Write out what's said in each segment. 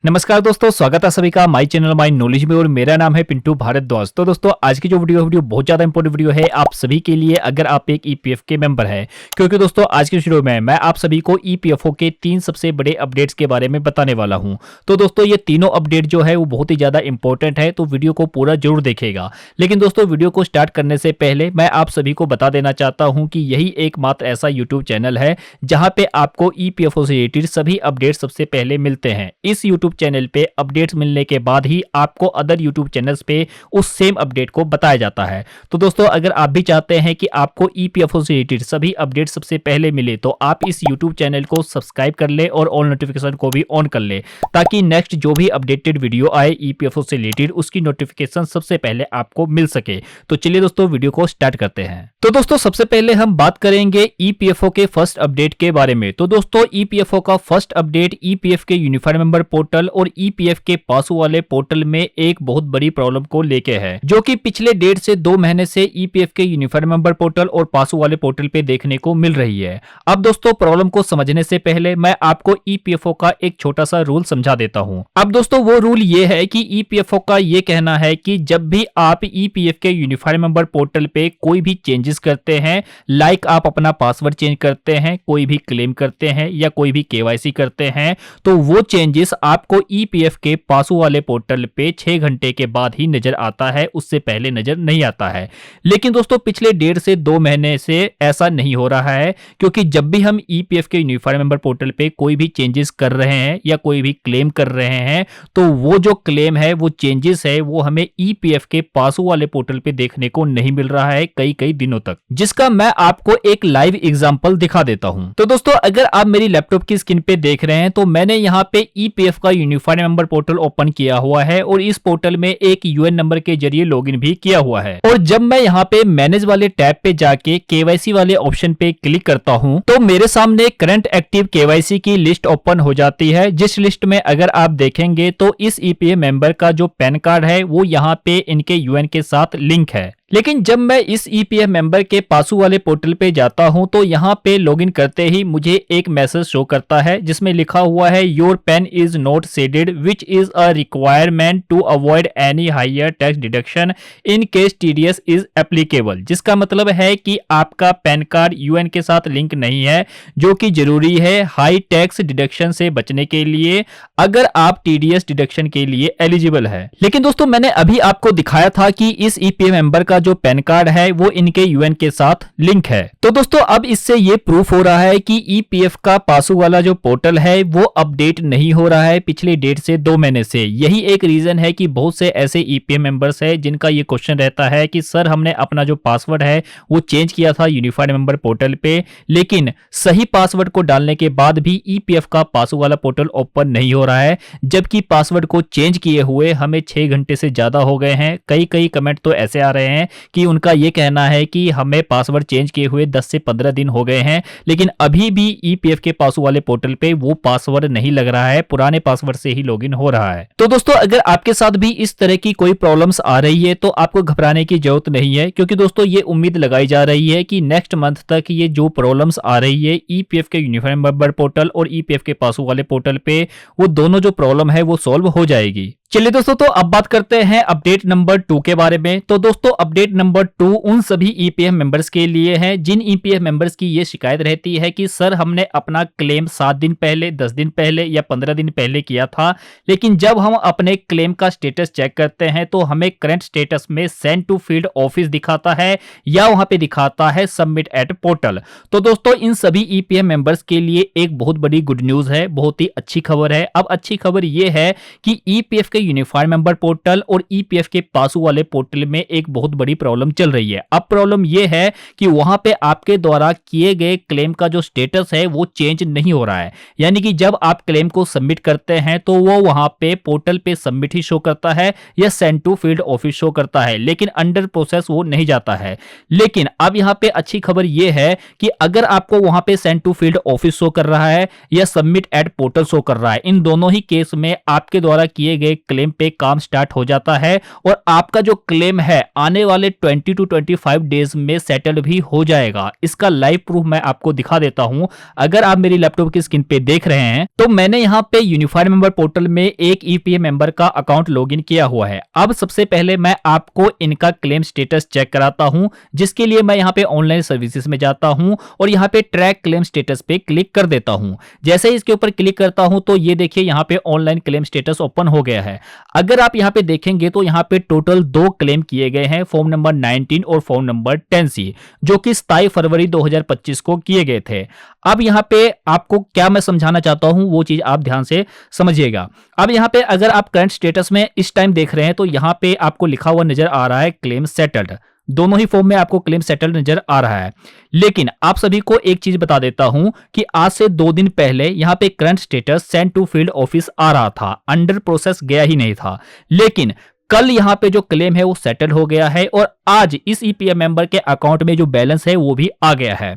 नमस्कार दोस्तों, स्वागत है सभी का माय चैनल माय नॉलेज में और मेरा नाम है पिंटू भारद्वाज। तो दोस्तों आज की जो वीडियो बहुत ज़्यादा इंपॉर्टेंट वीडियो है आप सभी के लिए, अगर आप एक ईपीएफ के मेंबर हैं, क्योंकि दोस्तों आज की वीडियो में मैं आप सभी को ईपीएफओ के 3 सबसे बड़े अपडेट्स के बारे में बताने वाला हूं। तो दोस्तों ये तीनों अपडेट जो है वो बहुत ही ज़्यादा इंपॉर्टेंट है, तो वीडियो को पूरा जरूर देखेगा। लेकिन दोस्तों वीडियो को स्टार्ट करने से पहले मैं आप सभी को बता देना चाहता हूँ कि यही एकमात्र ऐसा यूट्यूब चैनल है जहाँ पे आपको ईपीएफओ से रिलेटेड सभी अपडेट सबसे पहले मिलते हैं। इस यूट्यूब चैनल पे अपडेट्स मिलने के बाद ही आपको अदर यूट्यूब चैनल्स पे उस सेम अपडेट को बताया जाता है। तो दोस्तों अगर आप भी चाहते हैं कि आपको ईपीएफओ से रिलेटेड सभी अपडेट सबसे पहले मिले तो आप इस यूट्यूब चैनल को सब्सक्राइब कर ले और ऑल नोटिफिकेशन को भी ऑन कर ले, ताकि नेक्स्ट जो भी अपडेटेड वीडियो आए ईपीएफओ से रिलेटेड उसकी नोटिफिकेशन सबसे पहले आपको मिल सके। तो चलिए दोस्तों वीडियो को स्टार्ट करते हैं। तो दोस्तों सबसे पहले हम बात करेंगे ईपीएफओ के फर्स्ट अपडेट के बारे में। तो दोस्तों ईपीएफओ का फर्स्ट अपडेट ईपीएफ के यूनिफाइड मेंबर पोर्टल और ईपीएफ के पासु वाले पोर्टल में एक बहुत बड़ी प्रॉब्लम को लेके है, जो कि पिछले 1.5 से 2 महीने से ईपीएफ के यूनिफाइड मेंबर पोर्टल और पासु वाले पोर्टल पे देखने को मिल रही है। अब दोस्तों प्रॉब्लम को समझने से पहले मैं आपको ईपीएफओ का एक छोटा सा रूल समझा देता हूं। अब दोस्तों वो रूल ये है कि ईपीएफओ का ये कहना है कि जब भी आप ईपीएफ के यूनिफाइड मेंबर पोर्टल पे कोई भी चेंजेस करते हैं, लाइक आप अपना पासवर्ड चेंज करते हैं, कोई भी क्लेम करते हैं या कोई भी केवाईसी करते हैं, तो वो चेंजेस आपको ईपीएफ के पासु वाले पोर्टल पे 6 घंटे के बाद ही नजर आता है, उससे पहले नजर नहीं आता है। लेकिन दोस्तों पिछले 1.5 से 2 महीने से ऐसा नहीं हो रहा है, क्योंकि जब भी हम ईपीएफ के यूनिफाइड मेंबर पोर्टल पे कोई भी चेंजेस कर रहे हैं या कोई भी क्लेम कर रहे हैं, तो वो जो क्लेम है, वो चेंजेस है, वो हमें ईपीएफ के पासु वाले पोर्टल पे देखने को नहीं मिल रहा है कई दिनों तक, जिसका मैं आपको एक लाइव एग्जांपल दिखा देता हूं। तो दोस्तों अगर आप मेरी लैपटॉप की स्क्रीन पे देख रहे हैं तो मैंने यहाँ पे ईपीएफ का यूनिफाइड मेंबर पोर्टल ओपन किया हुआ है और इस पोर्टल में एक यूएन नंबर के जरिए लॉगिन भी किया हुआ है। और जब मैं यहाँ पे मैनेज वाले टैब पे जाके केवाईसी वाले ऑप्शन पे क्लिक करता हूँ तो मेरे सामने करंट एक्टिव केवाईसी की लिस्ट ओपन हो जाती है, जिस लिस्ट में अगर आप देखेंगे तो इस ईपीएफ मेंबर का जो पैन कार्ड है वो यहाँ पे इनके यूएन के साथ लिंक है। लेकिन जब मैं इस ईपीएफ मेंबर के पासु वाले पोर्टल पे जाता हूं तो यहाँ पे लॉगिन करते ही मुझे एक मैसेज शो करता है जिसमें लिखा हुआ है your PAN is not seeded which is a requirement to avoid any higher tax deduction in case TDS is applicable, जिसका मतलब है कि आपका पैन कार्ड यूएन के साथ लिंक नहीं है, जो कि जरूरी है हाई टैक्स डिडक्शन से बचने के लिए, अगर आप टीडीएस डिडक्शन के लिए एलिजिबल है। लेकिन दोस्तों मैंने अभी आपको दिखाया था कि इस ईपीएफ मेंबर का जो पैन कार्ड है वो इनके यूएन के साथ लिंक है। तो दोस्तों अब इससे ये प्रूफ हो रहा है कि ईपीएफ का पासु वाला जो पोर्टल है वो अपडेट नहीं हो रहा है पिछले 1.5 से 2 महीने से। यही एक रीजन है कि बहुत से ऐसे ईपीएफ मेंबर्स है जिनका ये क्वेश्चन रहता है कि सर हमने अपना जो पासवर्ड है वो चेंज किया था यूनिफाइड मेंबर पोर्टल पे, लेकिन सही पासवर्ड को डालने के बाद भी ईपीएफ का पासु वाला पोर्टल ओपन नहीं हो रहा है, जबकि पासवर्ड को चेंज किए हुए हमें 6 घंटे से ज्यादा हो गए हैं। कई कमेंट तो ऐसे आ रहे हैं कि उनका ये कहना है कि हमें पासवर्ड चेंज किए हुए 10 से 15 दिन हो गए हैं, लेकिन अभी भी ईपीएफ के पासु वाले पोर्टल पे वो पासवर्ड नहीं लग रहा है, पुराने पासवर्ड से ही लॉगिन हो रहा है। तो दोस्तों अगर आपके साथ भी इस तरह की कोई प्रॉब्लम्स आ रही है तो आपको घबराने की जरूरत नहीं है, क्योंकि दोस्तों ये उम्मीद लगाई जा रही है कि नेक्स्ट मंथ तक ये जो प्रॉब्लम्स आ रही है ईपीएफ के यूनिफाइड मेंबर पोर्टल और ईपीएफ के पासु वाले पोर्टल पे, वो दोनों जो प्रॉब्लम है वो सॉल्व हो जाएगी। चलिए दोस्तों तो अब बात करते हैं अपडेट नंबर 2 के बारे में। तो दोस्तों अपडेट नंबर 2 उन सभी ईपीएफ मेंबर्स के लिए है जिन ईपीएफ मेंबर्स की ये शिकायत रहती है कि सर हमने अपना क्लेम 7 दिन पहले, 10 दिन पहले या 15 दिन पहले किया था, लेकिन जब हम अपने क्लेम का स्टेटस चेक करते हैं तो हमें करंट स्टेटस में सेंड टू फील्ड ऑफिस दिखाता है या वहां पे दिखाता है सबमिट एट पोर्टल। तो दोस्तों इन सभी ईपीएफ मेंबर्स के लिए एक बहुत बड़ी गुड न्यूज है, बहुत ही अच्छी खबर है। अब अच्छी खबर ये है कि ईपीएफ के यूनिफाइड मेंबर पोर्टल और ईपीएफ के पासु वाले पोर्टल में एक बहुत बड़ी प्रॉब्लम चल रही है। अब प्रॉब्लम यह है कि वहां पे आपके द्वारा किए गए क्लेम का जो स्टेटस है वो चेंज नहीं हो रहा है, यानी कि जब आप क्लेम को सबमिट करते हैं तो वो वहां पे पोर्टल पे सबमिट ही शो करता है या send to field office show करता है, लेकिन अंडर प्रोसेस वो नहीं जाता है। लेकिन अब यहां पे अच्छी खबर यह है कि अगर आपको वहां पे send to field office show कर रहा है या सबमिट एट पोर्टल शो कर रहा है, इन दोनों ही केस में आपके द्वारा किए गए क्लेम पे काम स्टार्ट हो जाता है और आपका जो क्लेम है आने वाले 20 टू 25 डेज में सेटल भी हो जाएगा। इसका लाइव प्रूफ मैं आपको दिखा देता हूं। अगर आप मेरी लैपटॉप की स्क्रीन पे देख रहे हैं तो मैंने यहां पे यूनिफाइड मेंबर पोर्टल में एक ईपीएफ मेंबर का अकाउंट लॉगिन किया हुआ है। अब सबसे पहले मैं आपको इनका क्लेम स्टेटस चेक कराता हूं, जिसके लिए मैं यहां पे ऑनलाइन सर्विसेज में जाता हूं और यहां पे ट्रैक क्लेम स्टेटस पे क्लिक कर देता हूं। जैसे ही इसके ऊपर क्लिक करता हूं तो ये देखिए यहां पे ऑनलाइन क्लेम स्टेटस ओपन हो गया है। अगर आप यहां पे देखेंगे तो यहां पे टोटल 2 क्लेम किए गए हैं, फॉर्म नंबर 19 और फॉर्म नंबर 10C, जो कि 27 फरवरी 2025 को किए गए थे। अब यहां पे आपको क्या मैं समझाना चाहता हूं वो चीज आप ध्यान से समझिएगा। अब यहां पे अगर आप करंट स्टेटस में इस टाइम देख रहे हैं तो यहां पे आपको लिखा हुआ नजर आ रहा है क्लेम सेटल्ड। दोनों ही फॉर्म में आपको क्लेम सेटल्ड नजर आ रहा है। लेकिन आप सभी को एक चीज बता देता हूं कि आज से 2 दिन पहले यहां पे current status send to field office आ रहा था, अंडर प्रोसेस गया ही नहीं था। लेकिन कल यहां पे जो क्लेम है वो सेटल हो गया है और आज इस ईपीएफ मेंबर के अकाउंट में जो बैलेंस है वो भी आ गया है।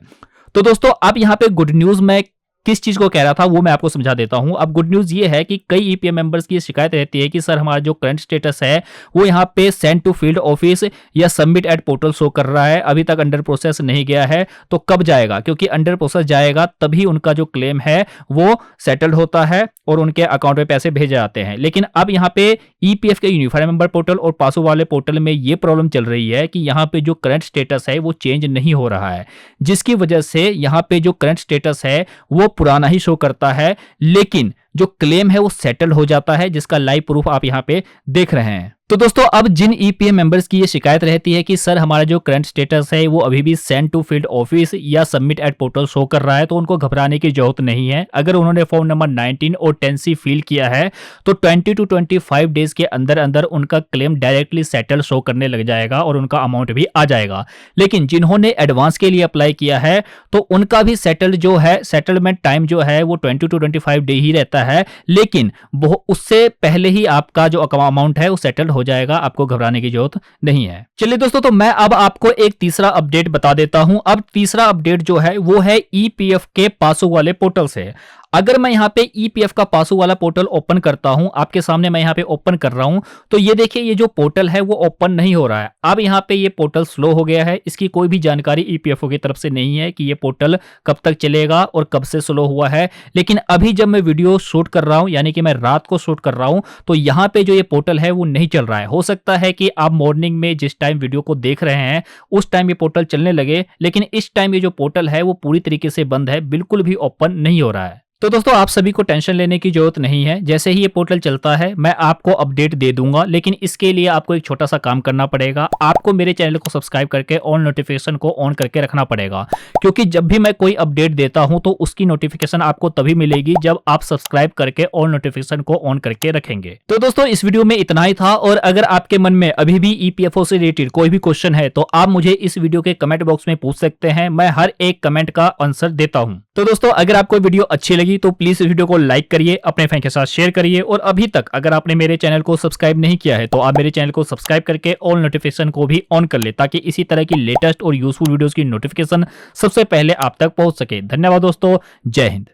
तो दोस्तों अब यहां पे गुड न्यूज मैं किस चीज को कह रहा था वो मैं आपको समझा देता हूं। अब गुड न्यूज ये है कि कई ईपीएफ मेंबर्स की शिकायत रहती है कि सर हमारा जो करंट स्टेटस है वो यहाँ पे सेंड टू फील्ड ऑफिस या सबमिट एट पोर्टल शो कर रहा है, अभी तक अंडर प्रोसेस नहीं गया है। तो कब जाएगा? क्योंकि अंडर प्रोसेस जाएगा तभी उनका जो क्लेम है वो सेटल्ड होता है और उनके अकाउंट में पैसे भेजे जाते हैं। लेकिन अब यहाँ पे ईपीएफ के यूनिफाइड मेंबर पोर्टल और पासो वाले पोर्टल में ये प्रॉब्लम चल रही है कि यहाँ पे जो करंट स्टेटस है वो चेंज नहीं हो रहा है, जिसकी वजह से यहाँ पे जो करंट स्टेटस है वो पुराना ही शो करता है, लेकिन जो क्लेम है वो सेटल हो जाता है, जिसका लाइव प्रूफ आप यहाँ पे देख रहे हैं। तो दोस्तों अब जिन ईपीएफ मेंबर्स की ये शिकायत रहती है कि सर हमारा जो करंट स्टेटस है वो अभी भी सेंड टू फील्ड ऑफिस या सबमिट एट पोर्टल शो कर रहा है, तो उनको घबराने की जरूरत नहीं है। अगर उन्होंने फॉर्म नंबर 19 और 10C फिल किया है तो 20 टू 25 डेज के अंदर अंदर उनका क्लेम डायरेक्टली सेटल शो करने लग जाएगा और उनका अमाउंट भी आ जाएगा। लेकिन जिन्होंने एडवांस के लिए अप्लाई किया है तो उनका भी सेटल जो है सेटलमेंट टाइम जो है वो 20 टू 25 डे ही रहता है, लेकिन उससे पहले ही आपका जो अमाउंट है वो सेटल हो जाएगा, आपको घबराने की जरूरत नहीं है। चलिए दोस्तों, तो मैं अब आपको एक तीसरा अपडेट बता देता हूं। अब तीसरा अपडेट जो है वो है ईपीएफ के पासो वाले पोर्टल से। अगर मैं यहाँ पे ईपीएफ का पासो वाला पोर्टल ओपन करता हूं, आपके सामने मैं यहाँ पे ओपन कर रहा हूं, तो ये देखिए ये जो पोर्टल है वो ओपन नहीं हो रहा है। अब यहाँ पे ये पोर्टल स्लो हो गया है, इसकी कोई भी जानकारी ईपीएफओ की तरफ से नहीं है कि ये पोर्टल कब तक चलेगा और कब से स्लो हुआ है। लेकिन अभी जब मैं वीडियो शूट कर रहा हूं, यानी कि मैं रात को शूट कर रहा हूं, तो यहाँ पे जो ये पोर्टल है वो नहीं चल रहा है। हो सकता है कि आप मॉर्निंग में जिस टाइम वीडियो को देख रहे हैं उस टाइम ये पोर्टल चलने लगे, लेकिन इस टाइम ये जो पोर्टल है वो पूरी तरीके से बंद है, बिल्कुल भी ओपन नहीं हो रहा है। तो दोस्तों आप सभी को टेंशन लेने की जरूरत नहीं है, जैसे ही ये पोर्टल चलता है मैं आपको अपडेट दे दूंगा। लेकिन इसके लिए आपको एक छोटा सा काम करना पड़ेगा, आपको मेरे चैनल को सब्सक्राइब करके ऑल नोटिफिकेशन को ऑन करके रखना पड़ेगा, क्योंकि जब भी मैं कोई अपडेट देता हूं तो उसकी नोटिफिकेशन आपको तभी मिलेगी जब आप सब्सक्राइब करके ऑल नोटिफिकेशन को ऑन करके रखेंगे। तो दोस्तों इस वीडियो में इतना ही था, और अगर आपके मन में अभी भी ईपीएफओ से रिलेटेड कोई भी क्वेश्चन है तो आप मुझे इस वीडियो के कमेंट बॉक्स में पूछ सकते हैं, मैं हर एक कमेंट का आंसर देता हूं। तो दोस्तों अगर आपको वीडियो अच्छी लगी तो प्लीज इस वीडियो को लाइक करिए, अपने फ्रेंड के साथ शेयर करिए, और अभी तक अगर आपने मेरे चैनल को सब्सक्राइब नहीं किया है तो आप मेरे चैनल को सब्सक्राइब करके ऑल नोटिफिकेशन को भी ऑन कर ले, ताकि इसी तरह की लेटेस्ट और यूजफुल वीडियोस की नोटिफिकेशन सबसे पहले आप तक पहुंच सके। धन्यवाद दोस्तों, जय हिंद।